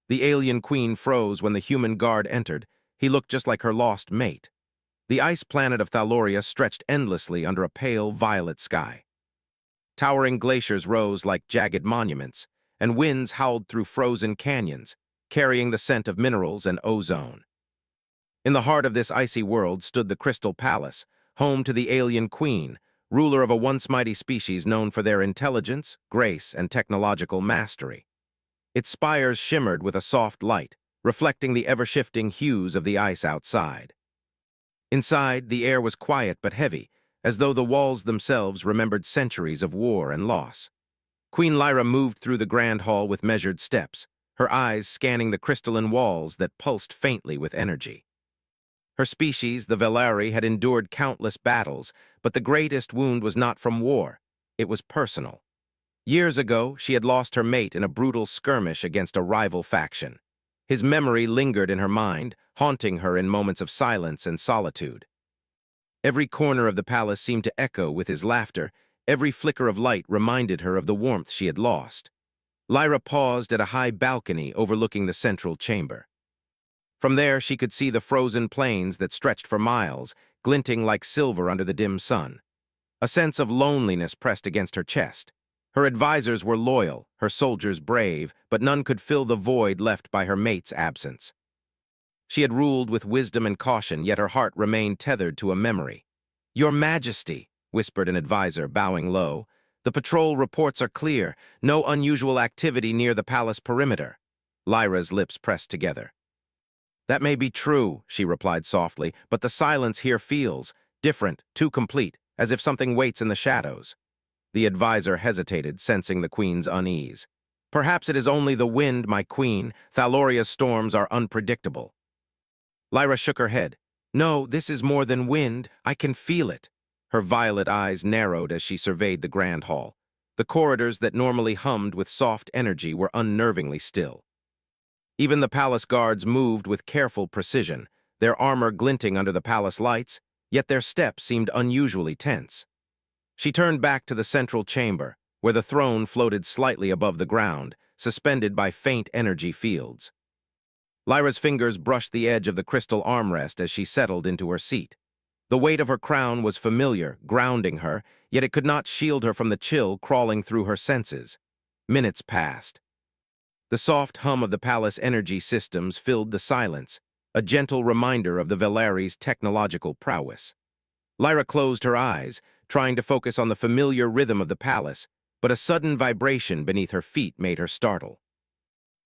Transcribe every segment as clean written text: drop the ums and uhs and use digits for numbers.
The alien queen froze when the human guard entered. He looked just like her lost mate. The ice planet of Thaloria stretched endlessly under a pale violet sky. Towering glaciers rose like jagged monuments, and winds howled through frozen canyons, carrying the scent of minerals and ozone. In the heart of this icy world stood the Crystal Palace, home to the alien queen, ruler of a once mighty species known for their intelligence, grace, and technological mastery. Its spires shimmered with a soft light, reflecting the ever-shifting hues of the ice outside. Inside, the air was quiet but heavy, as though the walls themselves remembered centuries of war and loss. Queen Lyra moved through the grand hall with measured steps, her eyes scanning the crystalline walls that pulsed faintly with energy. Her species, the Velari, had endured countless battles, but the greatest wound was not from war. It was personal. Years ago, she had lost her mate in a brutal skirmish against a rival faction. His memory lingered in her mind, haunting her in moments of silence and solitude. Every corner of the palace seemed to echo with his laughter. Every flicker of light reminded her of the warmth she had lost. Lyra paused at a high balcony overlooking the central chamber. From there, she could see the frozen plains that stretched for miles, glinting like silver under the dim sun. A sense of loneliness pressed against her chest. Her advisors were loyal, her soldiers brave, but none could fill the void left by her mate's absence. She had ruled with wisdom and caution, yet her heart remained tethered to a memory. "Your Majesty," whispered an advisor, bowing low, "the patrol reports are clear. No unusual activity near the palace perimeter." Lyra's lips pressed together. "That may be true," she replied softly, "but the silence here feels different, too complete, as if something waits in the shadows." The advisor hesitated, sensing the queen's unease. "Perhaps it is only the wind, my queen. Thaloria's storms are unpredictable." Lyra shook her head. "No, this is more than wind. I can feel it." Her violet eyes narrowed as she surveyed the grand hall. The corridors that normally hummed with soft energy were unnervingly still. Even the palace guards moved with careful precision, their armor glinting under the palace lights, yet their steps seemed unusually tense. She turned back to the central chamber, where the throne floated slightly above the ground, suspended by faint energy fields. Lyra's fingers brushed the edge of the crystal armrest as she settled into her seat. The weight of her crown was familiar, grounding her, yet it could not shield her from the chill crawling through her senses. Minutes passed. The soft hum of the palace energy systems filled the silence, a gentle reminder of the Velari's technological prowess. Lyra closed her eyes, trying to focus on the familiar rhythm of the palace, but a sudden vibration beneath her feet made her startle.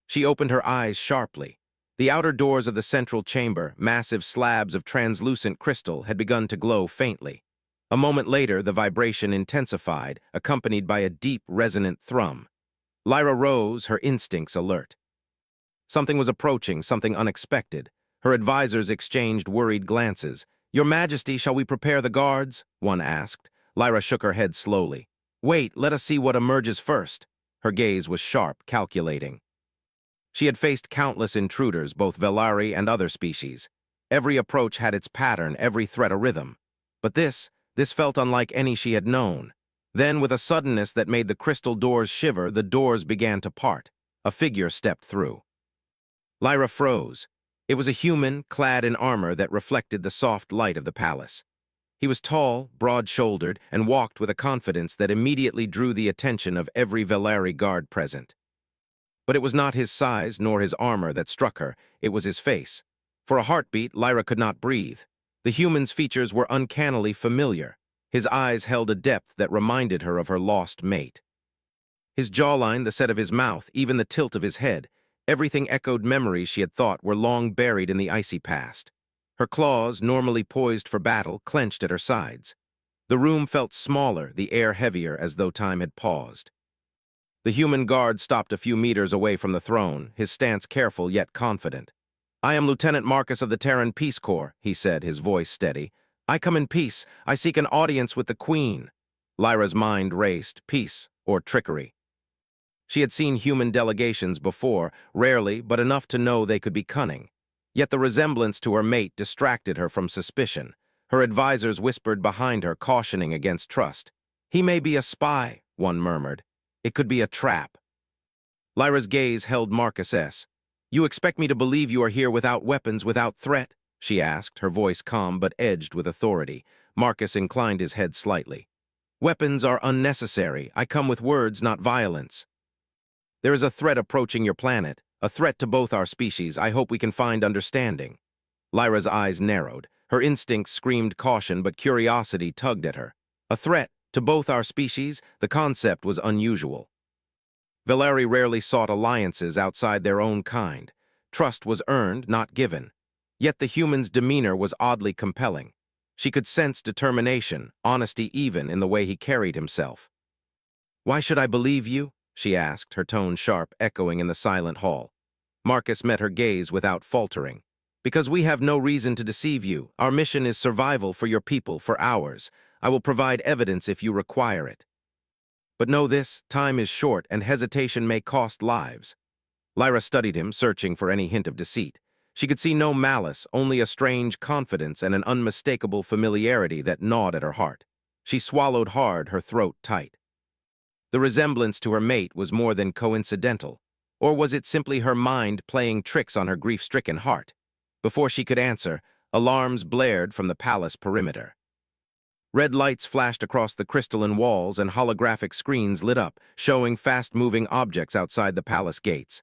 She opened her eyes sharply. The outer doors of the central chamber, massive slabs of translucent crystal, had begun to glow faintly. A moment later, the vibration intensified, accompanied by a deep, resonant thrum. Lyra rose, her instincts alert. Something was approaching, something unexpected. Her advisors exchanged worried glances. "Your Majesty, shall we prepare the guards?" one asked. Lyra shook her head slowly. "Wait, let us see what emerges first." Her gaze was sharp, calculating. She had faced countless intruders, both Velari and other species. Every approach had its pattern, every threat a rhythm. But this felt unlike any she had known. Then, with a suddenness that made the crystal doors shiver, the doors began to part. A figure stepped through. Lyra froze. It was a human, clad in armor that reflected the soft light of the palace. He was tall, broad-shouldered, and walked with a confidence that immediately drew the attention of every Velari guard present. But it was not his size nor his armor that struck her, it was his face. For a heartbeat, Lyra could not breathe. The human's features were uncannily familiar. His eyes held a depth that reminded her of her lost mate. His jawline, the set of his mouth, even the tilt of his head, everything echoed memories she had thought were long buried in the icy past. Her claws, normally poised for battle, clenched at her sides. The room felt smaller, the air heavier, as though time had paused. The human guard stopped a few meters away from the throne, his stance careful yet confident. "I am Lieutenant Marcus of the Terran Peace Corps," he said, his voice steady. "I come in peace. I seek an audience with the Queen." Lyra's mind raced. Peace or trickery? She had seen human delegations before, rarely, but enough to know they could be cunning. Yet the resemblance to her mate distracted her from suspicion. Her advisors whispered behind her, cautioning against trust. "He may be a spy," one murmured. "It could be a trap." Lyra's gaze held Marcus S. You expect me to believe you are here without weapons, without threat? She asked, her voice calm but edged with authority. Marcus inclined his head slightly. Weapons are unnecessary. I come with words, not violence. There is a threat approaching your planet, a threat to both our species. I hope we can find understanding. Lyra's eyes narrowed. Her instincts screamed caution, but curiosity tugged at her. A threat to both our species? The concept was unusual. Valeri rarely sought alliances outside their own kind. Trust was earned, not given. Yet the human's demeanor was oddly compelling. She could sense determination, honesty even in the way he carried himself. "Why should I believe you?" she asked, her tone sharp, echoing in the silent hall. Marcus met her gaze without faltering. "Because we have no reason to deceive you. Our mission is survival for your people, for ours. I will provide evidence if you require it. But know this, time is short and hesitation may cost lives." Lyra studied him, searching for any hint of deceit. She could see no malice, only a strange confidence and an unmistakable familiarity that gnawed at her heart. She swallowed hard, her throat tight. The resemblance to her mate was more than coincidental. Or was it simply her mind playing tricks on her grief-stricken heart? Before she could answer, alarms blared from the palace perimeter. Red lights flashed across the crystalline walls and holographic screens lit up, showing fast-moving objects outside the palace gates.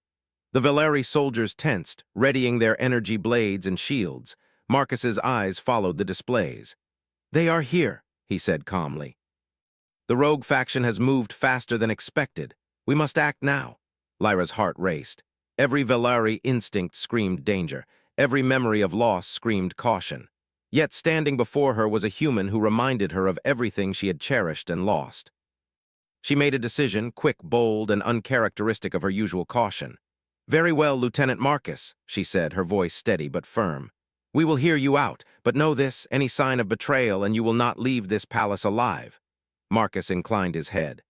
The Valeri soldiers tensed, readying their energy blades and shields. Marcus's eyes followed the displays. "They are here," he said calmly. "The rogue faction has moved faster than expected. We must act now." Lyra's heart raced. Every Valeri instinct screamed danger. Every memory of loss screamed caution. Yet standing before her was a human who reminded her of everything she had cherished and lost. She made a decision, quick, bold, and uncharacteristic of her usual caution. "Very well, Lieutenant Marcus," she said, her voice steady but firm. "We will hear you out, but know this, any sign of betrayal and you will not leave this palace alive." Marcus inclined his head.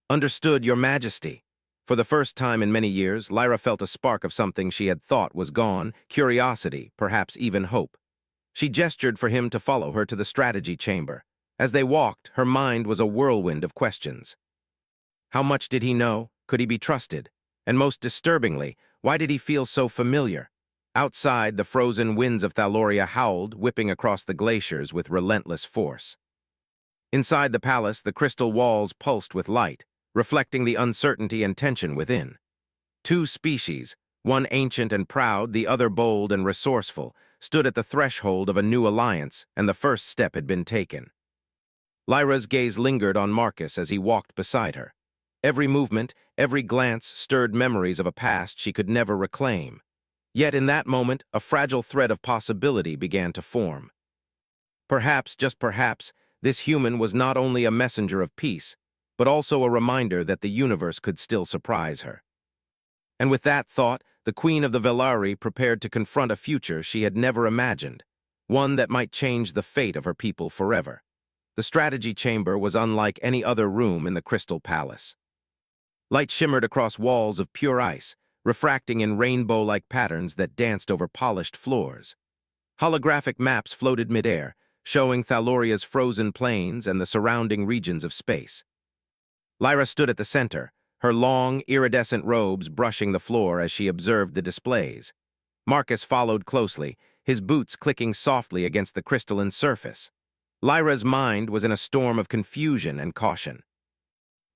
"Understood, Your Majesty." For the first time in many years, Lyra felt a spark of something she had thought was gone, curiosity, perhaps even hope. She gestured for him to follow her to the strategy chamber. As they walked, her mind was a whirlwind of questions. How much did he know? Could he be trusted? And most disturbingly, why did he feel so familiar? Outside, the frozen winds of Thaloria howled, whipping across the glaciers with relentless force. Inside the palace, the crystal walls pulsed with light, reflecting the uncertainty and tension within. Two species, one ancient and proud, the other bold and resourceful, stood at the threshold of a new alliance, and the first step had been taken. Lyra's gaze lingered on Marcus as he walked beside her. Every movement, every glance stirred memories of a past she could never reclaim. Yet in that moment, a fragile thread of possibility began to form. Perhaps, just perhaps, this human was not only a messenger of peace, but also a reminder that the universe could still surprise her. And with that thought, the Queen of the Valeri prepared to confront a future she had never imagined, one that might change the fate of her people forever. The strategy chamber was unlike any other room in the Crystal Palace. Light shimmered across walls of pure ice, refracting in rainbow-like patterns that danced over polished floors. Holographic maps floated midair, showing Thaloria's frozen plains and the surrounding regions of space. Lyra stood at the center, her long, iridescent robes brushing the floor as she observed the displays. Marcus followed closely, his boots clicking softly against the crystalline surface. Lyra's mind was in a storm of confusion and caution.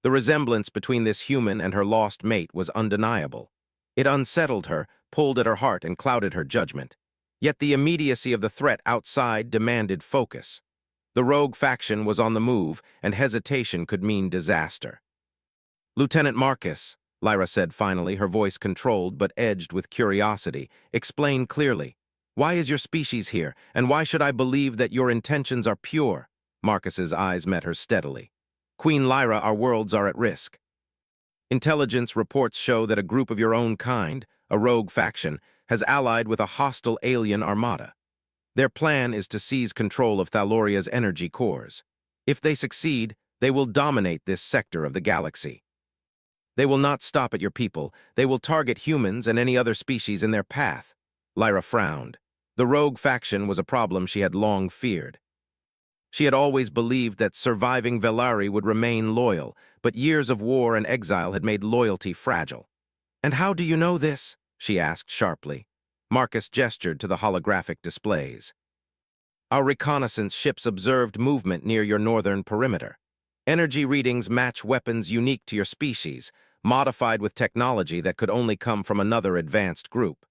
The resemblance between this human and her lost mate was undeniable. It unsettled her, pulled at her heart, and clouded her judgment. Yet the immediacy of the threat outside demanded focus. The rogue faction was on the move, and hesitation could mean disaster. "Lieutenant Marcus," Lyra said finally, her voice controlled but edged with curiosity, "explain clearly. Why is your species here, and why should I believe that your intentions are pure?" Marcus's eyes met hers steadily. "Queen Lyra, our worlds are at risk. Intelligence reports show that a group of your own kind, a rogue faction, has allied with a hostile alien armada. Their plan is to seize control of Thaloria's energy cores. If they succeed, they will dominate this sector of the galaxy. They will not stop at your people. They will target humans and any other species in their path." Lyra frowned. The rogue faction was a problem she had long feared. She had always believed that surviving Valeri would remain loyal, but years of war and exile had made loyalty fragile. "And how do you know this?" she asked sharply. Marcus gestured to the holographic displays. Our reconnaissance ships observed movement near your northern perimeter. Energy readings match weapons unique to your species, modified with technology that could only come from another advanced group.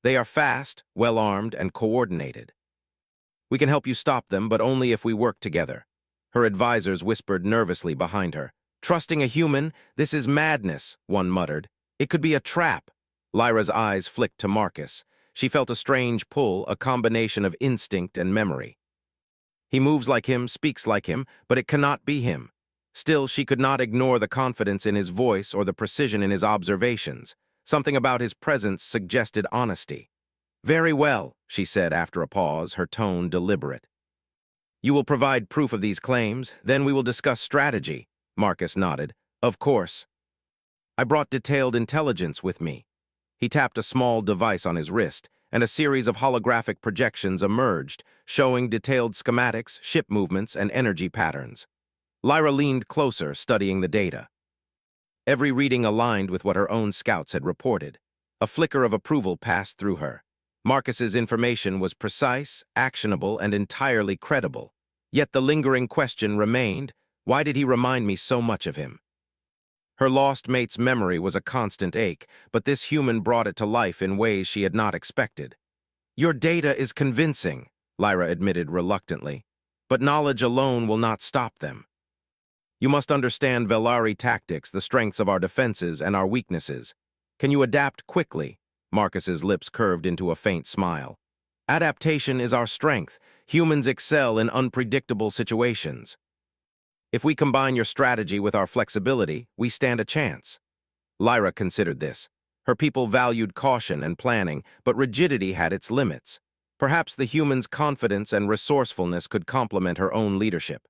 They are fast, well-armed, and coordinated. We can help you stop them, but only if we work together. Her advisors whispered nervously behind her. Trusting a human? This is madness, one muttered. It could be a trap. Lyra's eyes flicked to Marcus. She felt a strange pull, a combination of instinct and memory. He moves like him, speaks like him, but it cannot be him. Still, she could not ignore the confidence in his voice or the precision in his observations. Something about his presence suggested honesty. Very well, she said after a pause, her tone deliberate. You will provide proof of these claims, then we will discuss strategy. Marcus nodded. Of course. I brought detailed intelligence with me. He tapped a small device on his wrist, and a series of holographic projections emerged, showing detailed schematics, ship movements, and energy patterns. Lyra leaned closer, studying the data. Every reading aligned with what her own scouts had reported. A flicker of approval passed through her. Marcus's information was precise, actionable, and entirely credible. Yet the lingering question remained, why did he remind me so much of him? Her lost mate's memory was a constant ache, but this human brought it to life in ways she had not expected. Your data is convincing, Lyra admitted reluctantly, but knowledge alone will not stop them. You must understand Velari tactics, the strengths of our defenses and our weaknesses. Can you adapt quickly? Marcus's lips curved into a faint smile. Adaptation is our strength. Humans excel in unpredictable situations. If we combine your strategy with our flexibility, we stand a chance. Lyra considered this. Her people valued caution and planning, but rigidity had its limits. Perhaps the human's confidence and resourcefulness could complement her own leadership.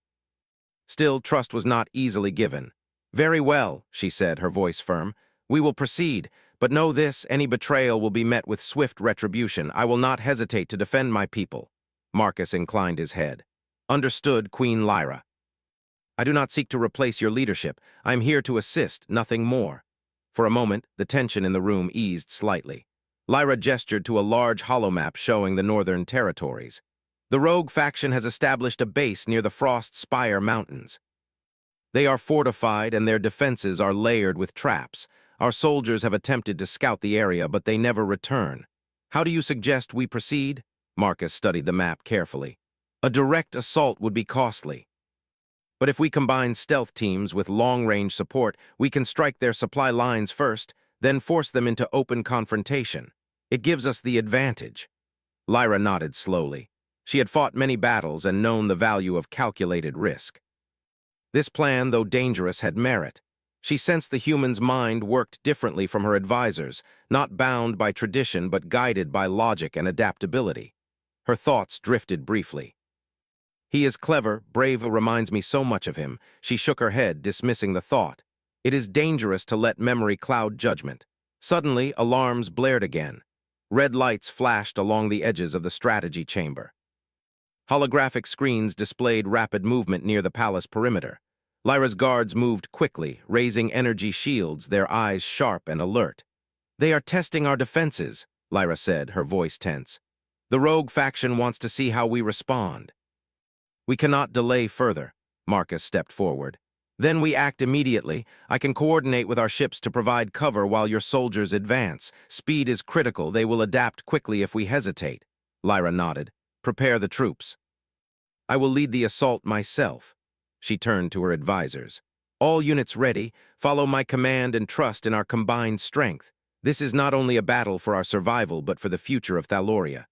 Still, trust was not easily given. Very well, she said, her voice firm. We will proceed, but know this, any betrayal will be met with swift retribution. I will not hesitate to defend my people. Marcus inclined his head. Understood, Queen Lyra. I do not seek to replace your leadership. I am here to assist, nothing more. For a moment, the tension in the room eased slightly. Lyra gestured to a large holomap showing the northern territories. The rogue faction has established a base near the Frost Spire Mountains. They are fortified and their defenses are layered with traps. Our soldiers have attempted to scout the area, but they never return. How do you suggest we proceed? Marcus studied the map carefully. A direct assault would be costly. But if we combine stealth teams with long-range support, we can strike their supply lines first, then force them into open confrontation. It gives us the advantage. Lyra nodded slowly. She had fought many battles and known the value of calculated risk. This plan, though dangerous, had merit. She sensed the human's mind worked differently from her advisors, not bound by tradition but guided by logic and adaptability. Her thoughts drifted briefly. He is clever, brave, reminds me so much of him. She shook her head, dismissing the thought. It is dangerous to let memory cloud judgment. Suddenly, alarms blared again. Red lights flashed along the edges of the strategy chamber. Holographic screens displayed rapid movement near the palace perimeter. Lyra's guards moved quickly, raising energy shields, their eyes sharp and alert. They are testing our defenses, Lyra said, her voice tense. The rogue faction wants to see how we respond. We cannot delay further. Marcus stepped forward. Then we act immediately. I can coordinate with our ships to provide cover while your soldiers advance. Speed is critical. They will adapt quickly if we hesitate. Lyra nodded. Prepare the troops. I will lead the assault myself. She turned to her advisors. All units ready. Follow my command and trust in our combined strength. This is not only a battle for our survival, but for the future of Thaloria.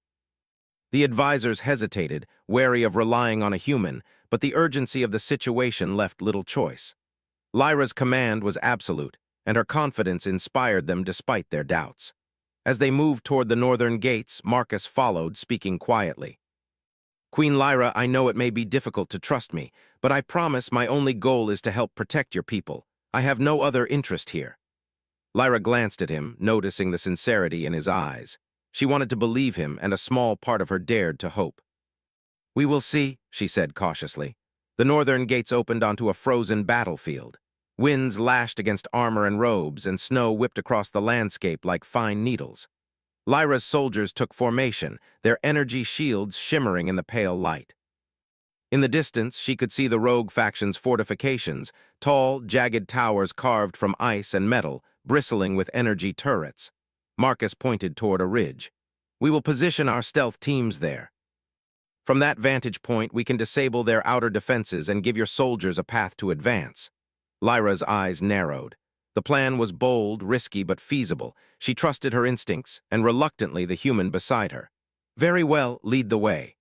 The advisors hesitated, wary of relying on a human, but the urgency of the situation left little choice. Lyra's command was absolute, and her confidence inspired them despite their doubts. As they moved toward the northern gates, Marcus followed, speaking quietly. Queen Lyra, I know it may be difficult to trust me, but I promise my only goal is to help protect your people. I have no other interest here. Lyra glanced at him, noticing the sincerity in his eyes. She wanted to believe him, and a small part of her dared to hope. We will see, she said cautiously. The northern gates opened onto a frozen battlefield. Winds lashed against armor and robes, and snow whipped across the landscape like fine needles. Lyra's soldiers took formation, their energy shields shimmering in the pale light. In the distance, she could see the rogue faction's fortifications, tall, jagged towers carved from ice and metal, bristling with energy turrets. Marcus pointed toward a ridge. "We will position our stealth teams there. From that vantage point, we can disable their outer defenses and give your soldiers a path to advance." Lyra's eyes narrowed. The plan was bold, risky, but feasible. She trusted her instincts, and reluctantly the human beside her. "Very well, lead the way."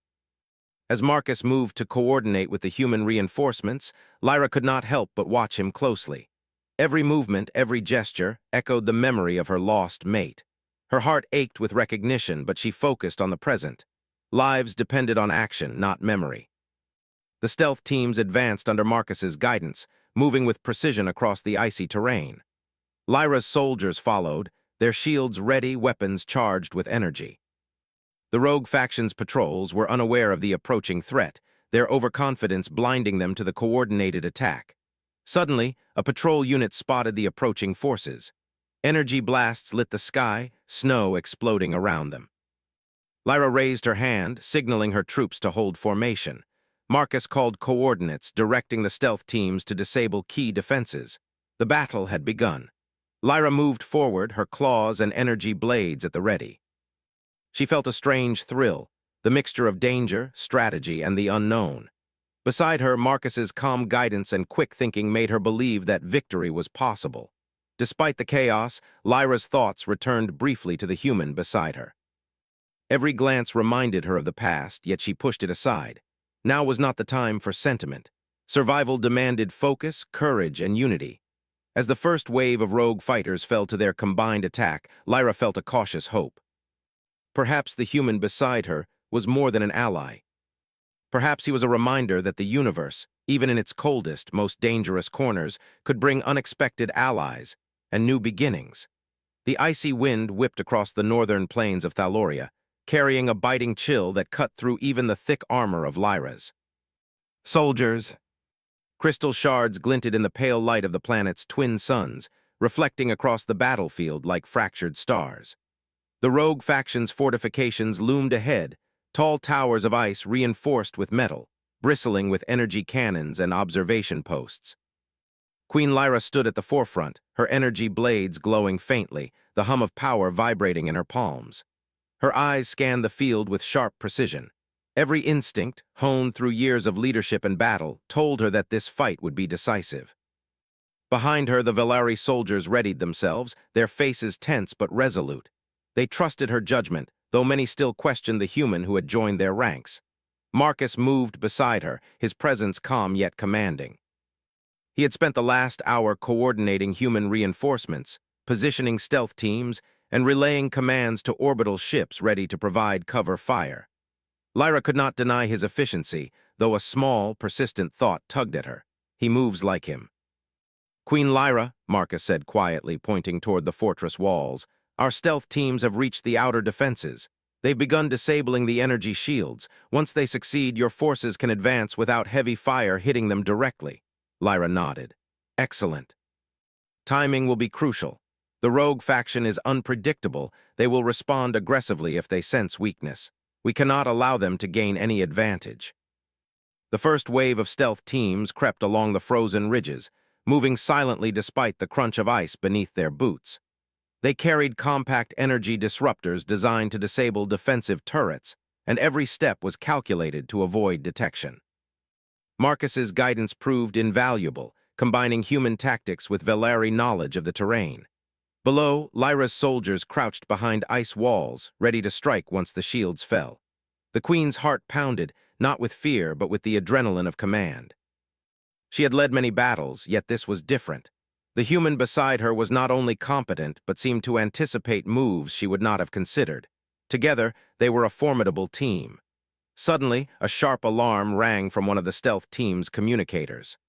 As Marcus moved to coordinate with the human reinforcements, Lyra could not help but watch him closely. Every movement, every gesture, echoed the memory of her lost mate. Her heart ached with recognition, but she focused on the present. Lives depended on action, not memory. The stealth teams advanced under Marcus's guidance, moving with precision across the icy terrain. Lyra's soldiers followed, their shields ready, weapons charged with energy. The rogue faction's patrols were unaware of the approaching threat, their overconfidence blinding them to the coordinated attack. Suddenly, a patrol unit spotted the approaching forces. Energy blasts lit the sky, snow exploding around them. Lyra raised her hand, signaling her troops to hold formation. Marcus called coordinates, directing the stealth teams to disable key defenses. The battle had begun. Lyra moved forward, her claws and energy blades at the ready. She felt a strange thrill, the mixture of danger, strategy, and the unknown. Beside her, Marcus's calm guidance and quick thinking made her believe that victory was possible. Despite the chaos, Lyra's thoughts returned briefly to the human beside her. Every glance reminded her of the past, yet she pushed it aside. Now was not the time for sentiment. Survival demanded focus, courage, and unity. As the first wave of rogue fighters fell to their combined attack, Lyra felt a cautious hope. Perhaps the human beside her was more than an ally. Perhaps he was a reminder that the universe, even in its coldest, most dangerous corners, could bring unexpected allies and new beginnings. The icy wind whipped across the northern plains of Thaloria, carrying a biting chill that cut through even the thick armor of Lyra's. "Soldiers!" Crystal shards glinted in the pale light of the planet's twin suns, reflecting across the battlefield like fractured stars. The rogue faction's fortifications loomed ahead, tall towers of ice reinforced with metal, bristling with energy cannons and observation posts. Queen Lyra stood at the forefront, her energy blades glowing faintly, the hum of power vibrating in her palms. Her eyes scanned the field with sharp precision. Every instinct, honed through years of leadership and battle, told her that this fight would be decisive. Behind her, the Velari soldiers readied themselves, their faces tense but resolute. They trusted her judgment, though many still questioned the human who had joined their ranks. Marcus moved beside her, his presence calm yet commanding. He had spent the last hour coordinating human reinforcements, positioning stealth teams, and relaying commands to orbital ships ready to provide cover fire. Lyra could not deny his efficiency, though a small, persistent thought tugged at her. He moves like him. "Queen Lyra," Marcus said quietly, pointing toward the fortress walls, "our stealth teams have reached the outer defenses. They've begun disabling the energy shields. Once they succeed, your forces can advance without heavy fire hitting them directly." Lyra nodded. "Excellent. Timing will be crucial. The rogue faction is unpredictable. They will respond aggressively if they sense weakness. We cannot allow them to gain any advantage." The first wave of stealth teams crept along the frozen ridges, moving silently despite the crunch of ice beneath their boots. They carried compact energy disruptors designed to disable defensive turrets, and every step was calculated to avoid detection. Marcus's guidance proved invaluable, combining human tactics with Velari knowledge of the terrain. Below, Lyra's soldiers crouched behind ice walls, ready to strike once the shields fell. The queen's heart pounded, not with fear, but with the adrenaline of command. She had led many battles, yet this was different. The human beside her was not only competent, but seemed to anticipate moves she would not have considered. Together, they were a formidable team. Suddenly, a sharp alarm rang from one of the stealth team's communicators.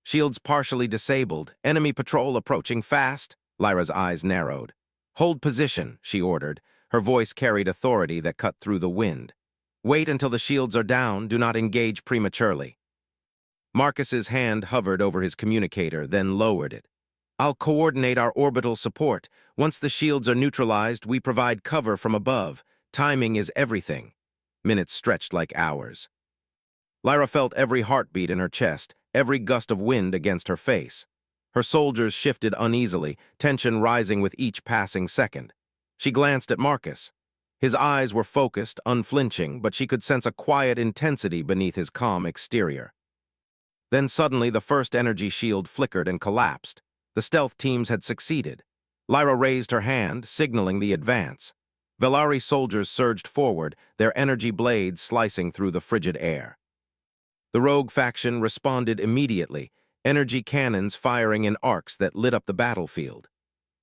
"Shields partially disabled, enemy patrol approaching fast." Lyra's eyes narrowed. "Hold position," she ordered. Her voice carried authority that cut through the wind. "Wait until the shields are down, do not engage prematurely." Marcus's hand hovered over his communicator, then lowered it. I'll coordinate our orbital support. Once the shields are neutralized, we provide cover from above. Timing is everything. Minutes stretched like hours. Lyra felt every heartbeat in her chest, every gust of wind against her face. Her soldiers shifted uneasily, tension rising with each passing second. She glanced at Marcus. His eyes were focused, unflinching, but she could sense a quiet intensity beneath his calm exterior. Then suddenly the first energy shield flickered and collapsed. The stealth teams had succeeded. Lyra raised her hand, signaling the advance. Velari soldiers surged forward, their energy blades slicing through the frigid air. The rogue faction responded immediately, energy cannons firing in arcs that lit up the battlefield.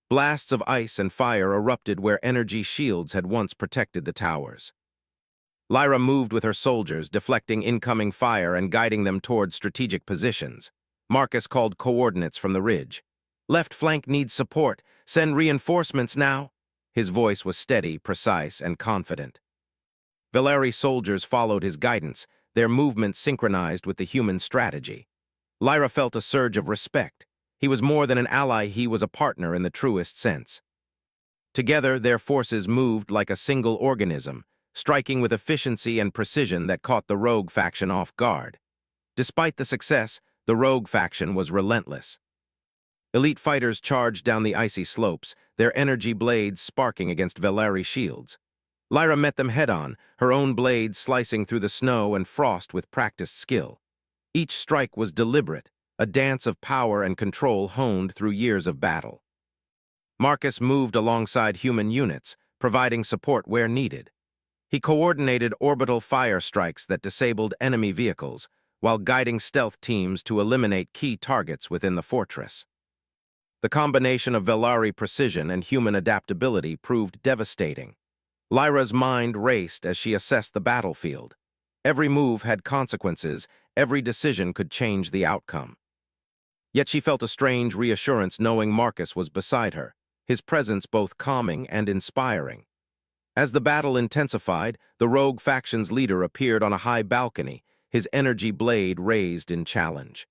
Blasts of ice and fire erupted where energy shields had once protected the towers. Lyra moved with her soldiers, deflecting incoming fire and guiding them toward strategic positions. Marcus called coordinates from the ridge. "Left flank needs support. Send reinforcements now." His voice was steady, precise, and confident. Velari soldiers followed his guidance, their movements synchronized with the human strategy. Lyra felt a surge of respect. He was more than an ally, he was a partner in the truest sense. Together, their forces moved like a single organism, striking with efficiency and precision that caught the rogue faction off guard. Despite the success, the rogue faction was relentless. Elite fighters charged down the icy slopes, their energy blades sparking against Velari shields. Lyra met them head-on, her own blades slicing through the snow and frost with practiced skill. Each strike was deliberate, a dance of power and control honed through years of battle. Marcus moved alongside human units, providing support where needed. He coordinated orbital fire strikes that disabled enemy vehicles, while guiding stealth teams to eliminate key targets within the fortress. The combination of Velari precision and human adaptability proved devastating. Lyra's mind raced as she assessed the battlefield. Every move had consequences, every decision could change the outcome. Yet she felt a strange reassurance knowing Marcus was beside her, his presence both calming and inspiring. As the battle intensified, the rogue faction's leader appeared on a high balcony, his energy blade raised in challenge.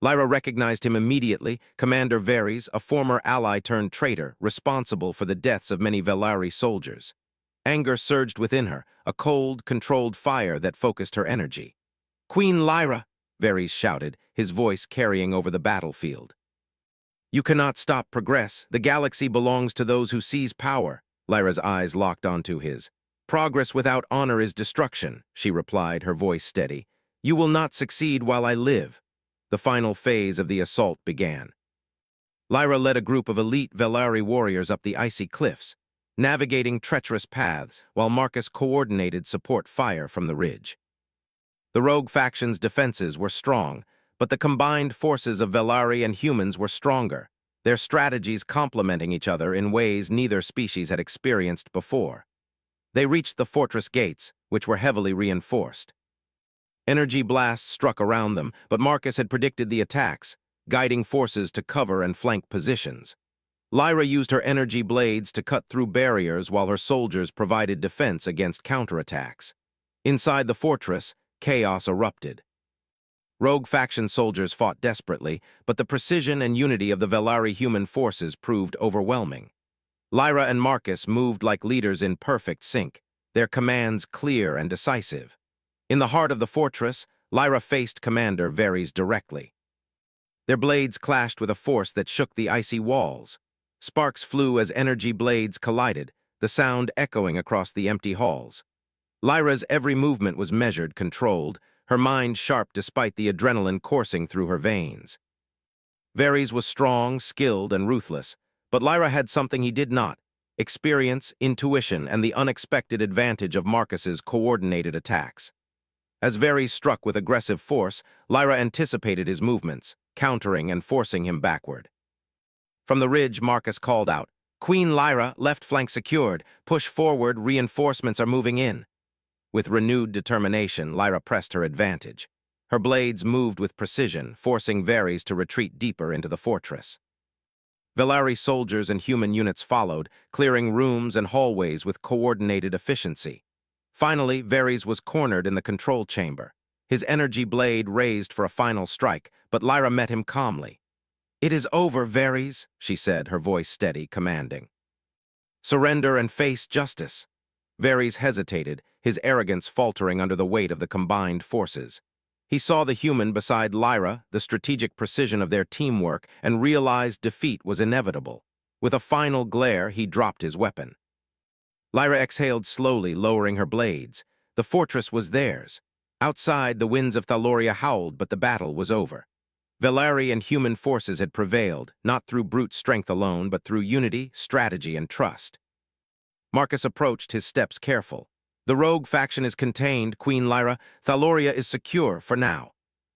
Lyra recognized him immediately, Commander Varys, a former ally-turned-traitor, responsible for the deaths of many Velari soldiers. Anger surged within her, a cold, controlled fire that focused her energy. "Queen Lyra!" Varys shouted, his voice carrying over the battlefield. "You cannot stop progress. The galaxy belongs to those who seize power." Lyra's eyes locked onto his. "Progress without honor is destruction," she replied, her voice steady. "You will not succeed while I live." The final phase of the assault began. Lyra led a group of elite Velari warriors up the icy cliffs, navigating treacherous paths while Marcus coordinated support fire from the ridge. The rogue faction's defenses were strong, but the combined forces of Velari and humans were stronger, their strategies complementing each other in ways neither species had experienced before. They reached the fortress gates, which were heavily reinforced. Energy blasts struck around them, but Marcus had predicted the attacks, guiding forces to cover and flank positions. Lyra used her energy blades to cut through barriers while her soldiers provided defense against counterattacks. Inside the fortress, chaos erupted. Rogue faction soldiers fought desperately, but the precision and unity of the Velari human forces proved overwhelming. Lyra and Marcus moved like leaders in perfect sync, their commands clear and decisive. In the heart of the fortress, Lyra faced Commander Varys directly. Their blades clashed with a force that shook the icy walls. Sparks flew as energy blades collided, the sound echoing across the empty halls. Lyra's every movement was measured, controlled, her mind sharp despite the adrenaline coursing through her veins. Varys was strong, skilled, and ruthless, but Lyra had something he did not: experience, intuition, and the unexpected advantage of Marcus's coordinated attacks. As Varys struck with aggressive force, Lyra anticipated his movements, countering and forcing him backward. From the ridge, Marcus called out, "Queen Lyra, left flank secured. Push forward, reinforcements are moving in." With renewed determination, Lyra pressed her advantage. Her blades moved with precision, forcing Varys to retreat deeper into the fortress. Velari soldiers and human units followed, clearing rooms and hallways with coordinated efficiency. Finally, Varys was cornered in the control chamber. His energy blade raised for a final strike, but Lyra met him calmly. "It is over, Varys," she said, her voice steady, commanding. "Surrender and face justice." Varys hesitated, his arrogance faltering under the weight of the combined forces. He saw the human beside Lyra, the strategic precision of their teamwork, and realized defeat was inevitable. With a final glare, he dropped his weapon. Lyra exhaled slowly, lowering her blades. The fortress was theirs. Outside, the winds of Thaloria howled, but the battle was over. Velaryon and human forces had prevailed, not through brute strength alone, but through unity, strategy, and trust. Marcus approached, his steps careful. "The rogue faction is contained, Queen Lyra. Thaloria is secure for now."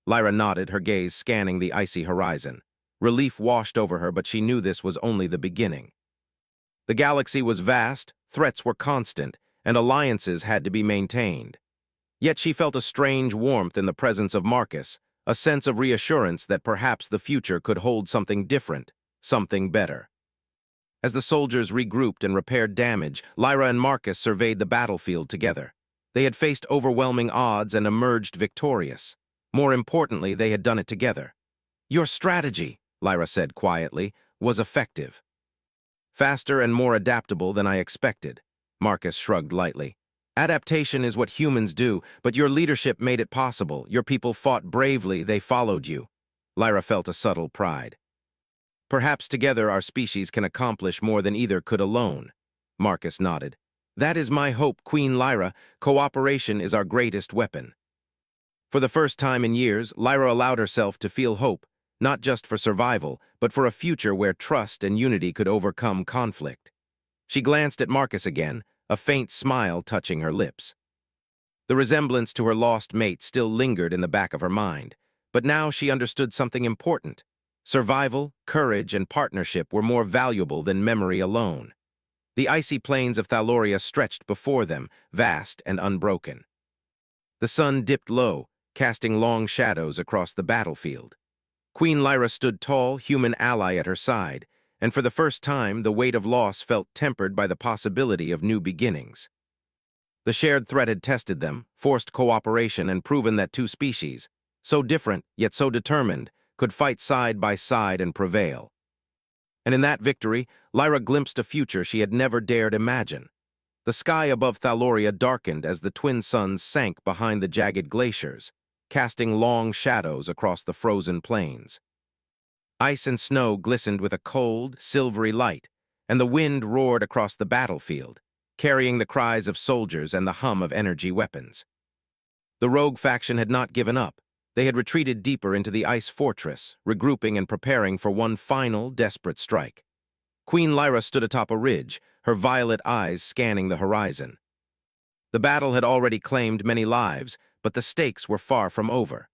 Lyra nodded, her gaze scanning the icy horizon. Relief washed over her, but she knew this was only the beginning. The galaxy was vast, threats were constant, and alliances had to be maintained. Yet she felt a strange warmth in the presence of Marcus, a sense of reassurance that perhaps the future could hold something different, something better. As the soldiers regrouped and repaired damage, Lyra and Marcus surveyed the battlefield together. They had faced overwhelming odds and emerged victorious. More importantly, they had done it together. "Your strategy," Lyra said quietly, "was effective." "Faster and more adaptable than I expected," Marcus shrugged lightly. "Adaptation is what humans do, but your leadership made it possible. Your people fought bravely, they followed you." Lyra felt a subtle pride. "Perhaps together our species can accomplish more than either could alone." Marcus nodded. "That is my hope, Queen Lyra. Cooperation is our greatest weapon." For the first time in years, Lyra allowed herself to feel hope, not just for survival, but for a future where trust and unity could overcome conflict. She glanced at Marcus again, a faint smile touching her lips. The resemblance to her lost mate still lingered in the back of her mind, but now she understood something important. Survival, courage, and partnership were more valuable than memory alone. The icy plains of Thaloria stretched before them, vast and unbroken. The sun dipped low, casting long shadows across the battlefield. Queen Lyra stood tall, human ally at her side, and for the first time the weight of loss felt tempered by the possibility of new beginnings. The shared threat had tested them, forced cooperation, and proven that two species, so different yet so determined, could fight side by side and prevail. And in that victory, Lyra glimpsed a future she had never dared imagine. The sky above Thaloria darkened as the twin suns sank behind the jagged glaciers, casting long shadows across the frozen plains. Ice and snow glistened with a cold, silvery light, and the wind roared across the battlefield, carrying the cries of soldiers and the hum of energy weapons. The rogue faction had not given up. They had retreated deeper into the ice fortress, regrouping and preparing for one final, desperate strike. Queen Lyra stood atop a ridge, her violet eyes scanning the horizon. The battle had already claimed many lives, but the stakes were far from over.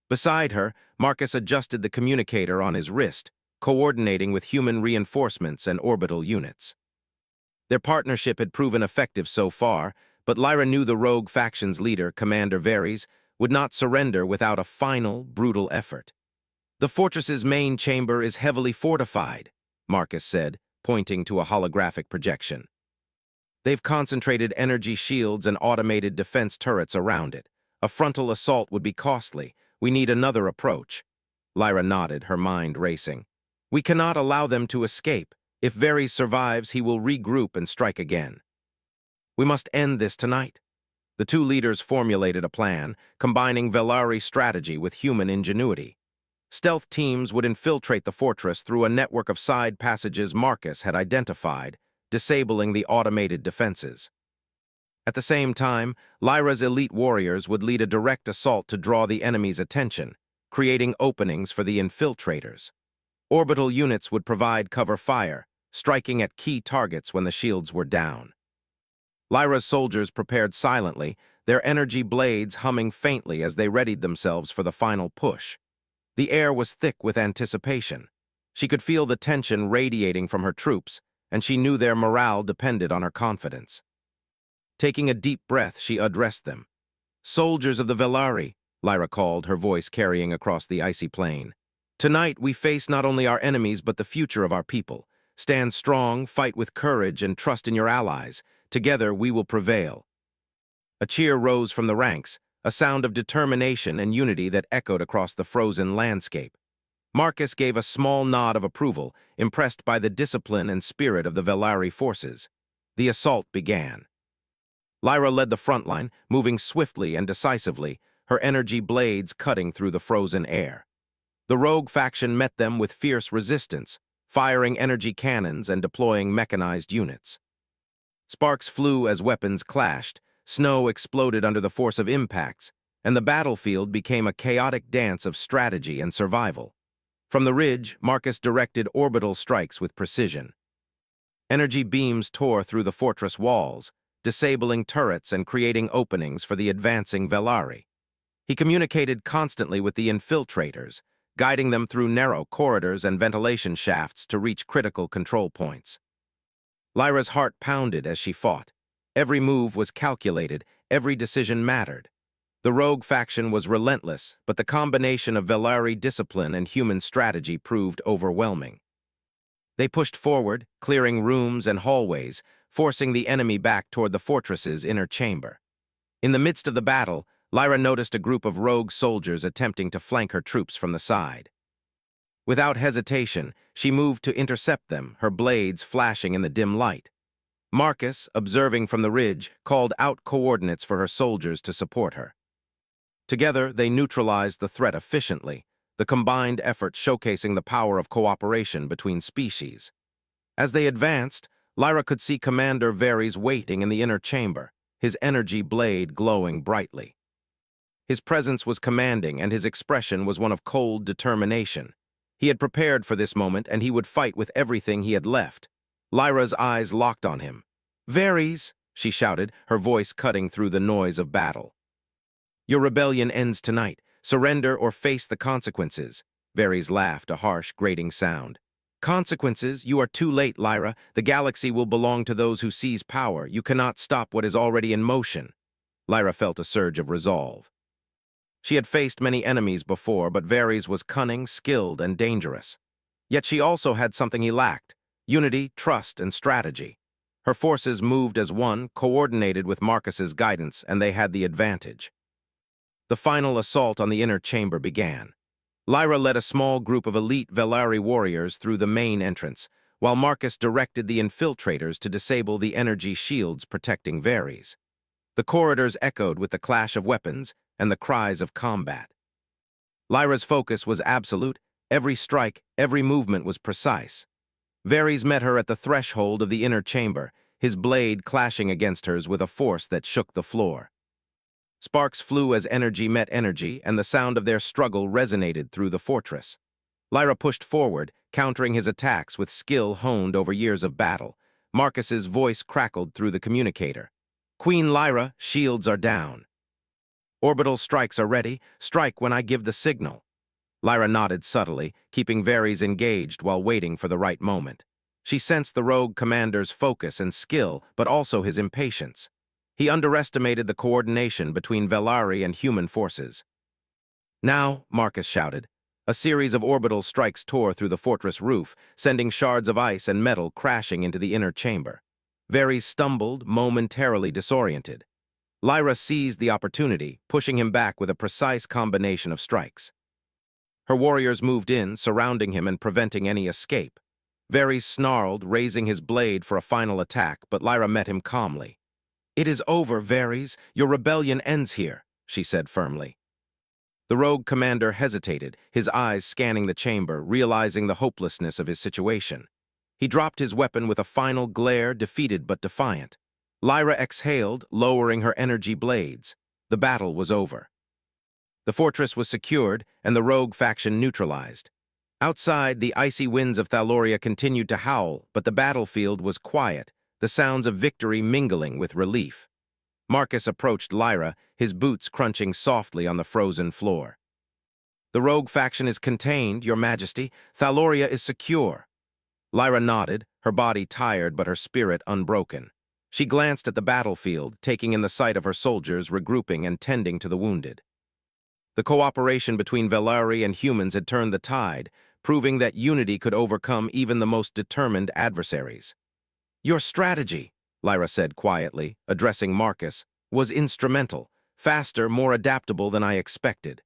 Beside her, Marcus adjusted the communicator on his wrist, coordinating with human reinforcements and orbital units. Their partnership had proven effective so far, but Lyra knew the rogue faction's leader, Commander Varys, would not surrender without a final, brutal effort. "The fortress's main chamber is heavily fortified," Marcus said, pointing to a holographic projection. "They've concentrated energy shields and automated defense turrets around it. A frontal assault would be costly. We need another approach." Lyra nodded, her mind racing. "We cannot allow them to escape. If Varys survives, he will regroup and strike again. We must end this tonight." The two leaders formulated a plan, combining Velaryon strategy with human ingenuity. Stealth teams would infiltrate the fortress through a network of side passages Marcus had identified, disabling the automated defenses. At the same time, Lyra's elite warriors would lead a direct assault to draw the enemy's attention, creating openings for the infiltrators. Orbital units would provide cover fire, striking at key targets when the shields were down. Lyra's soldiers prepared silently, their energy blades humming faintly as they readied themselves for the final push. The air was thick with anticipation. She could feel the tension radiating from her troops, and she knew their morale depended on her confidence. Taking a deep breath, she addressed them. "Soldiers of the Velaryon," Lyra called, her voice carrying across the icy plain. "Tonight we face not only our enemies but the future of our people. Stand strong, fight with courage, and trust in your allies. Together we will prevail." A cheer rose from the ranks, a sound of determination and unity that echoed across the frozen landscape. Marcus gave a small nod of approval, impressed by the discipline and spirit of the Velari forces. The assault began. Lyra led the front line, moving swiftly and decisively, her energy blades cutting through the frozen air. The rogue faction met them with fierce resistance, firing energy cannons and deploying mechanized units. Sparks flew as weapons clashed, snow exploded under the force of impacts, and the battlefield became a chaotic dance of strategy and survival. From the ridge, Marcus directed orbital strikes with precision. Energy beams tore through the fortress walls, disabling turrets and creating openings for the advancing Velari. He communicated constantly with the infiltrators, guiding them through narrow corridors and ventilation shafts to reach critical control points. Lyra's heart pounded as she fought. Every move was calculated, every decision mattered. The rogue faction was relentless, but the combination of Velari discipline and human strategy proved overwhelming. They pushed forward, clearing rooms and hallways, forcing the enemy back toward the fortress's inner chamber. In the midst of the battle, Lyra noticed a group of rogue soldiers attempting to flank her troops from the side. Without hesitation, she moved to intercept them, her blades flashing in the dim light. Marcus, observing from the ridge, called out coordinates for her soldiers to support her. Together, they neutralized the threat efficiently, the combined effort showcasing the power of cooperation between species. As they advanced, Lyra could see Commander Varys waiting in the inner chamber, his energy blade glowing brightly. His presence was commanding, and his expression was one of cold determination. He had prepared for this moment, and he would fight with everything he had left. Lyra's eyes locked on him. "Varys," she shouted, her voice cutting through the noise of battle. "Your rebellion ends tonight. Surrender or face the consequences." Varys laughed, a harsh, grating sound. "Consequences? You are too late, Lyra. The galaxy will belong to those who seize power. You cannot stop what is already in motion." Lyra felt a surge of resolve. She had faced many enemies before, but Varys was cunning, skilled, and dangerous. Yet she also had something he lacked: unity, trust, and strategy. Her forces moved as one, coordinated with Marcus's guidance, and they had the advantage. The final assault on the inner chamber began. Lyra led a small group of elite Velari warriors through the main entrance, while Marcus directed the infiltrators to disable the energy shields protecting Varys. The corridors echoed with the clash of weapons and the cries of combat. Lyra's focus was absolute. Every strike, every movement was precise. Varys met her at the threshold of the inner chamber, his blade clashing against hers with a force that shook the floor. Sparks flew as energy met energy, and the sound of their struggle resonated through the fortress. Lyra pushed forward, countering his attacks with skill honed over years of battle. Marcus's voice crackled through the communicator. "Queen Lyra, shields are down. Orbital strikes are ready. Strike when I give the signal." Lyra nodded subtly, keeping Varys engaged while waiting for the right moment. She sensed the rogue commander's focus and skill, but also his impatience. He underestimated the coordination between Velari and human forces. "Now," Marcus shouted. A series of orbital strikes tore through the fortress roof, sending shards of ice and metal crashing into the inner chamber. Varys stumbled, momentarily disoriented. Lyra seized the opportunity, pushing him back with a precise combination of strikes. Her warriors moved in, surrounding him and preventing any escape. Varys snarled, raising his blade for a final attack, but Lyra met him calmly. "It is over, Varys. Your rebellion ends here," she said firmly. The rogue commander hesitated, his eyes scanning the chamber, realizing the hopelessness of his situation. He dropped his weapon with a final glare, defeated but defiant. Lyra exhaled, lowering her energy blades. The battle was over. The fortress was secured, and the rogue faction neutralized. Outside, the icy winds of Thaloria continued to howl, but the battlefield was quiet, the sounds of victory mingling with relief. Marcus approached Lyra, his boots crunching softly on the frozen floor. "The rogue faction is contained, Your Majesty. Thaloria is secure." Lyra nodded, her body tired but her spirit unbroken. She glanced at the battlefield, taking in the sight of her soldiers regrouping and tending to the wounded. The cooperation between Velari and humans had turned the tide, proving that unity could overcome even the most determined adversaries. "Your strategy," Lyra said quietly, addressing Marcus, "was instrumental, faster, more adaptable than I expected."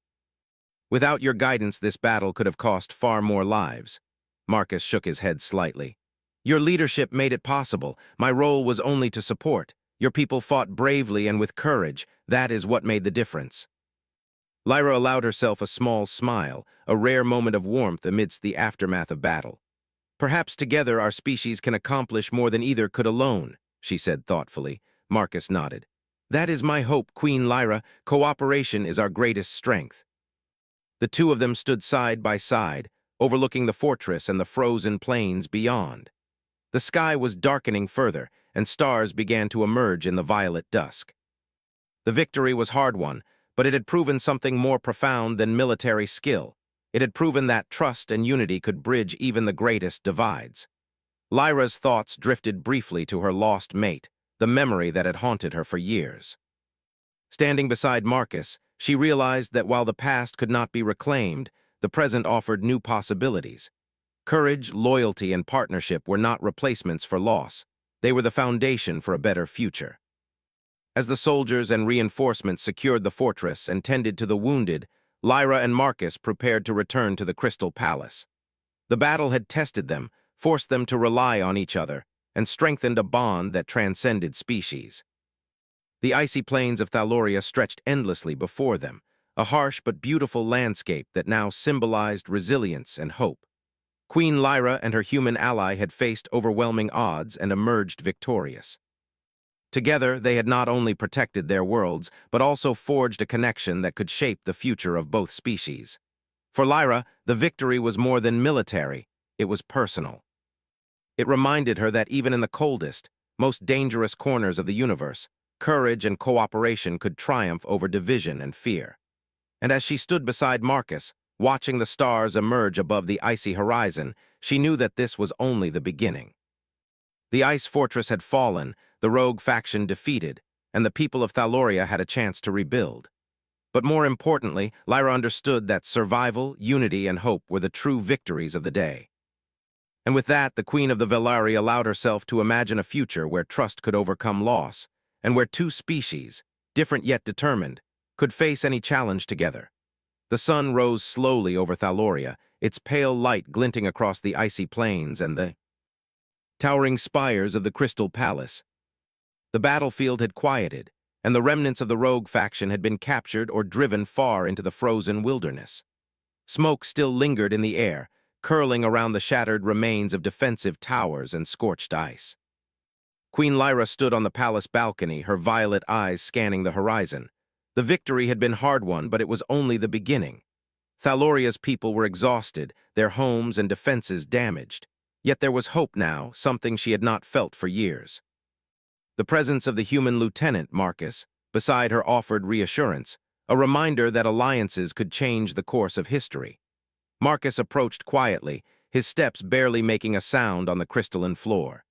Without your guidance, this battle could have cost far more lives. Marcus shook his head slightly. Your leadership made it possible. My role was only to support. Your people fought bravely and with courage. That is what made the difference. Lyra allowed herself a small smile, a rare moment of warmth amidst the aftermath of battle. Perhaps together our species can accomplish more than either could alone, she said thoughtfully. Marcus nodded. That is my hope, Queen Lyra. Cooperation is our greatest strength. The two of them stood side by side, overlooking the fortress and the frozen plains beyond. The sky was darkening further, and stars began to emerge in the violet dusk. The victory was hard-won, but it had proven something more profound than military skill. It had proven that trust and unity could bridge even the greatest divides. Lyra's thoughts drifted briefly to her lost mate, the memory that had haunted her for years. Standing beside Marcus, she realized that while the past could not be reclaimed, the present offered new possibilities. Courage, loyalty, and partnership were not replacements for loss. They were the foundation for a better future. As the soldiers and reinforcements secured the fortress and tended to the wounded, Lyra and Marcus prepared to return to the Crystal Palace. The battle had tested them, forced them to rely on each other, and strengthened a bond that transcended species. The icy plains of Thaloria stretched endlessly before them, a harsh but beautiful landscape that now symbolized resilience and hope. Queen Lyra and her human ally had faced overwhelming odds and emerged victorious. Together, they had not only protected their worlds, but also forged a connection that could shape the future of both species. For Lyra, the victory was more than military, it was personal. It reminded her that even in the coldest, most dangerous corners of the universe, courage and cooperation could triumph over division and fear. And as she stood beside Marcus, watching the stars emerge above the icy horizon, she knew that this was only the beginning. The ice fortress had fallen, the rogue faction defeated, and the people of Thaloria had a chance to rebuild. But more importantly, Lyra understood that survival, unity, and hope were the true victories of the day. And with that, the Queen of the Velari allowed herself to imagine a future where trust could overcome loss, and where two species, different yet determined, could face any challenge together. The sun rose slowly over Thaloria, its pale light glinting across the icy plains and the towering spires of the Crystal Palace. The battlefield had quieted, and the remnants of the rogue faction had been captured or driven far into the frozen wilderness. Smoke still lingered in the air, curling around the shattered remains of defensive towers and scorched ice. Queen Lyra stood on the palace balcony, her violet eyes scanning the horizon. The victory had been hard-won, but it was only the beginning. Thaloria's people were exhausted, their homes and defenses damaged. Yet there was hope now, something she had not felt for years. The presence of the human lieutenant, Marcus, beside her offered reassurance, a reminder that alliances could change the course of history. Marcus approached quietly, his steps barely making a sound on the crystalline floor.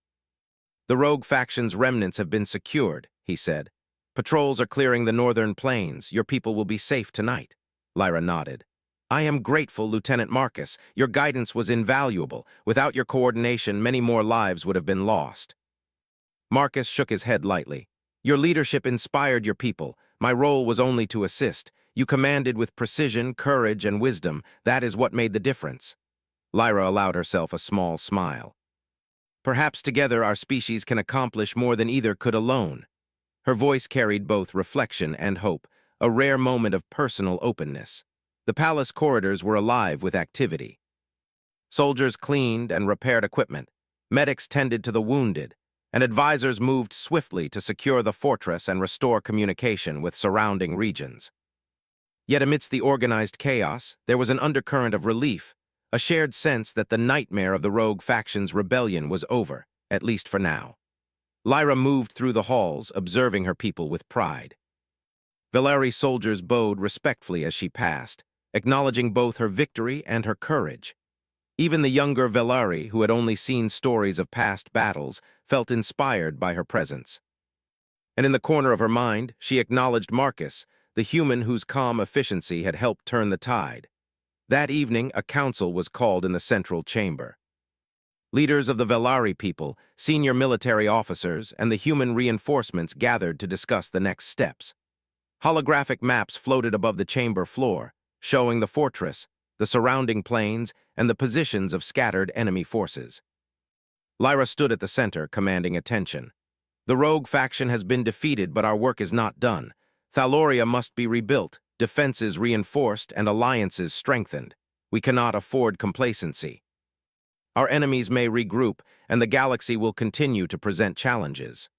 The rogue faction's remnants have been secured, he said. Patrols are clearing the northern plains. Your people will be safe tonight. Lyra nodded. I am grateful, Lieutenant Marcus. Your guidance was invaluable. Without your coordination, many more lives would have been lost. Marcus shook his head lightly. Your leadership inspired your people. My role was only to assist. You commanded with precision, courage, and wisdom. That is what made the difference. Lyra allowed herself a small smile. Perhaps together our species can accomplish more than either could alone. Her voice carried both reflection and hope, a rare moment of personal openness. The palace corridors were alive with activity. Soldiers cleaned and repaired equipment, medics tended to the wounded, and advisors moved swiftly to secure the fortress and restore communication with surrounding regions. Yet amidst the organized chaos, there was an undercurrent of relief, a shared sense that the nightmare of the rogue faction's rebellion was over, at least for now. Lyra moved through the halls, observing her people with pride. Velari soldiers bowed respectfully as she passed, acknowledging both her victory and her courage. Even the younger Velari, who had only seen stories of past battles, felt inspired by her presence. And in the corner of her mind, she acknowledged Marcus, the human whose calm efficiency had helped turn the tide. That evening, a council was called in the central chamber. Leaders of the Velari people, senior military officers, and the human reinforcements gathered to discuss the next steps. Holographic maps floated above the chamber floor, showing the fortress, the surrounding plains, and the positions of scattered enemy forces. Lyra stood at the center, commanding attention. The rogue faction has been defeated, but our work is not done. Thaloria must be rebuilt, defenses reinforced, and alliances strengthened. We cannot afford complacency. Our enemies may regroup, and the galaxy will continue to present challenges.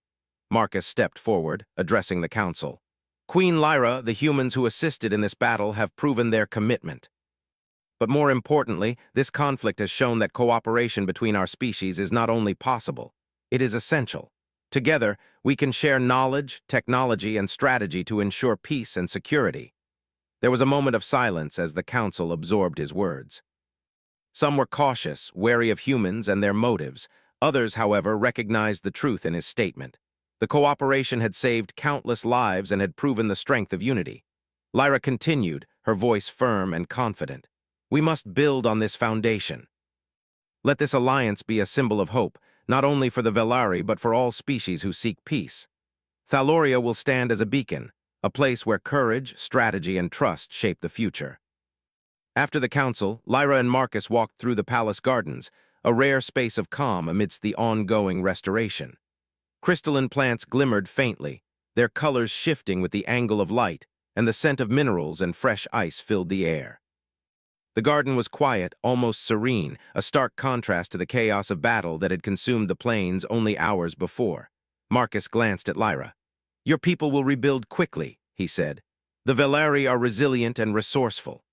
Marcus stepped forward, addressing the council. Queen Lyra, the humans who assisted in this battle have proven their commitment. But more importantly, this conflict has shown that cooperation between our species is not only possible, it is essential. Together, we can share knowledge, technology, and strategy to ensure peace and security. There was a moment of silence as the council absorbed his words. Some were cautious, wary of humans and their motives. Others, however, recognized the truth in his statement. The cooperation had saved countless lives and had proven the strength of unity. Lyra continued, her voice firm and confident. We must build on this foundation. Let this alliance be a symbol of hope, not only for the Velari but for all species who seek peace. Thaloria will stand as a beacon, a place where courage, strategy, and trust shape the future. After the council, Lyra and Marcus walked through the palace gardens, a rare space of calm amidst the ongoing restoration. Crystalline plants glimmered faintly, their colors shifting with the angle of light, and the scent of minerals and fresh ice filled the air. The garden was quiet, almost serene, a stark contrast to the chaos of battle that had consumed the plains only hours before. Marcus glanced at Lyra. Your people will rebuild quickly, he said. The Velari are resilient and resourceful.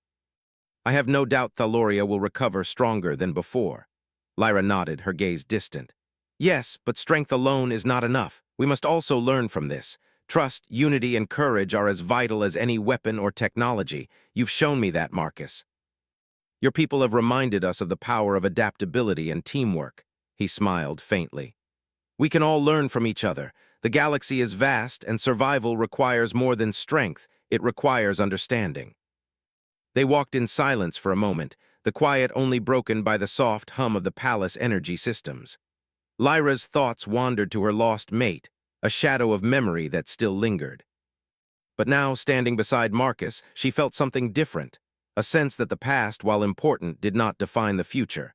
I have no doubt Thaloria will recover stronger than before. Lyra nodded, her gaze distant. Yes, but strength alone is not enough. We must also learn from this. Trust, unity, and courage are as vital as any weapon or technology. You've shown me that, Marcus. Your people have reminded us of the power of adaptability and teamwork. He smiled faintly. We can all learn from each other. The galaxy is vast, and survival requires more than strength. It requires understanding. They walked in silence for a moment, the quiet only broken by the soft hum of the palace energy systems. Lyra's thoughts wandered to her lost mate, a shadow of memory that still lingered. But now, standing beside Marcus, she felt something different, a sense that the past, while important, did not define the future.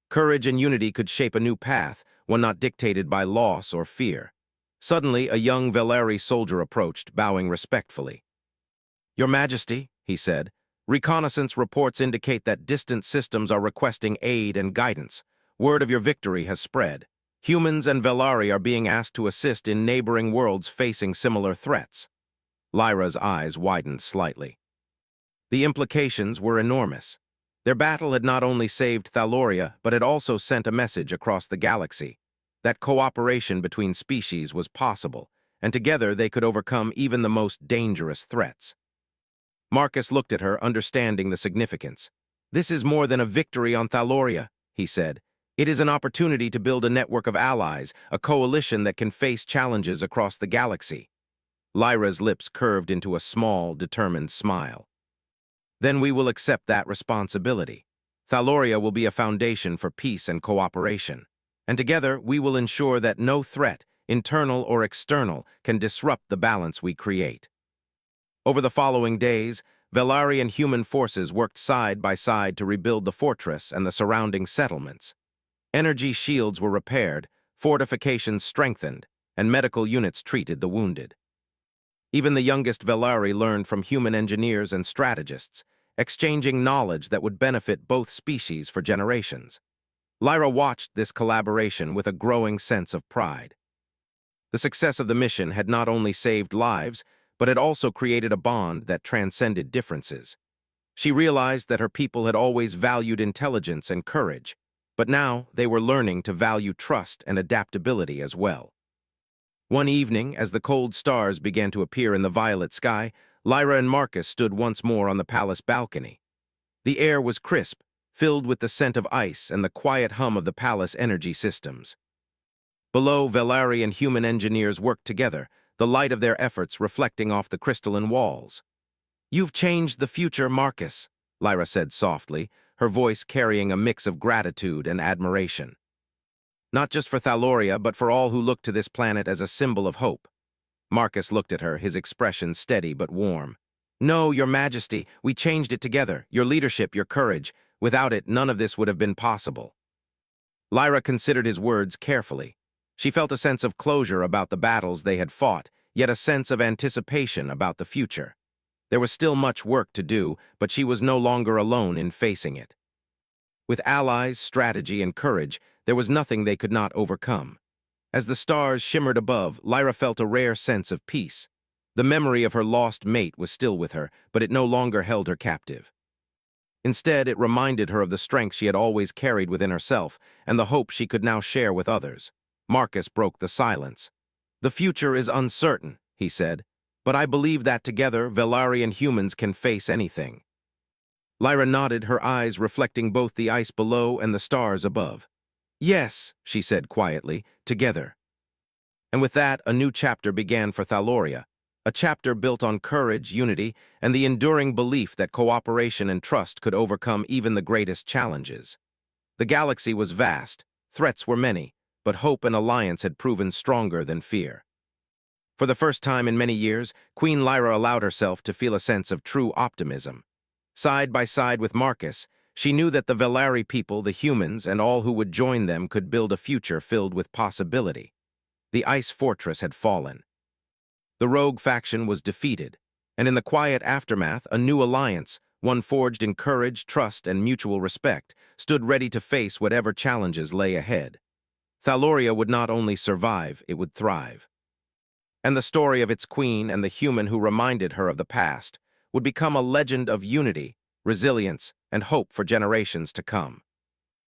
Courage and unity could shape a new path, one not dictated by loss or fear. Suddenly, a young Velari soldier approached, bowing respectfully. Your Majesty, he said, reconnaissance reports indicate that distant systems are requesting aid and guidance. Word of your victory has spread. Humans and Velari are being asked to assist in neighboring worlds facing similar threats. Lyra's eyes widened slightly. The implications were enormous. Their battle had not only saved Thaloria, but had also sent a message across the galaxy. That cooperation between species was possible, and together they could overcome even the most dangerous threats. Marcus looked at her, understanding the significance. This is more than a victory on Thaloria, he said. It is an opportunity to build a network of allies, a coalition that can face challenges across the galaxy. Lyra's lips curved into a small, determined smile. Then we will accept that responsibility. Thaloria will be a foundation for peace and cooperation. And together, we will ensure that no threat, internal or external, can disrupt the balance we create. Over the following days, Velari and human forces worked side by side to rebuild the fortress and the surrounding settlements. Energy shields were repaired, fortifications strengthened, and medical units treated the wounded. Even the youngest Velari learned from human engineers and strategists, exchanging knowledge that would benefit both species for generations. Lyra watched this collaboration with a growing sense of pride. The success of the mission had not only saved lives, but had also created a bond that transcended differences. She realized that her people had always valued intelligence and courage, but now they were learning to value trust and adaptability as well. One evening, as the cold stars began to appear in the violet sky, Lyra and Marcus stood once more on the palace balcony. The air was crisp, filled with the scent of ice and the quiet hum of the palace energy systems. Below, Velari and human engineers worked together, the light of their efforts reflecting off the crystalline walls. You've changed the future, Marcus, Lyra said softly, her voice carrying a mix of gratitude and admiration. Not just for Thaloria, but for all who look to this planet as a symbol of hope. Marcus looked at her, his expression steady but warm. No, your majesty, we changed it together, your leadership, your courage. Without it, none of this would have been possible. Lyra considered his words carefully. She felt a sense of closure about the battles they had fought, yet a sense of anticipation about the future. There was still much work to do, but she was no longer alone in facing it. With allies, strategy, and courage, there was nothing they could not overcome. As the stars shimmered above, Lyra felt a rare sense of peace. The memory of her lost mate was still with her, but it no longer held her captive. Instead, it reminded her of the strength she had always carried within herself and the hope she could now share with others. Marcus broke the silence. "The future is uncertain," he said, "but I believe that together, Velaryon humans can face anything." Lyra nodded, her eyes reflecting both the ice below and the stars above. "Yes," she said quietly, "together." And with that, a new chapter began for Thaloria, a chapter built on courage, unity, and the enduring belief that cooperation and trust could overcome even the greatest challenges. The galaxy was vast, threats were many, but hope and alliance had proven stronger than fear. For the first time in many years, Queen Lyra allowed herself to feel a sense of true optimism. Side by side with Marcus, she knew that the Velari people, the humans, and all who would join them could build a future filled with possibility. The ice fortress had fallen. The rogue faction was defeated, and in the quiet aftermath, a new alliance, one forged in courage, trust, and mutual respect, stood ready to face whatever challenges lay ahead. Thaloria would not only survive, it would thrive. And the story of its queen and the human who reminded her of the past would become a legend of unity, resilience, and hope for generations to come.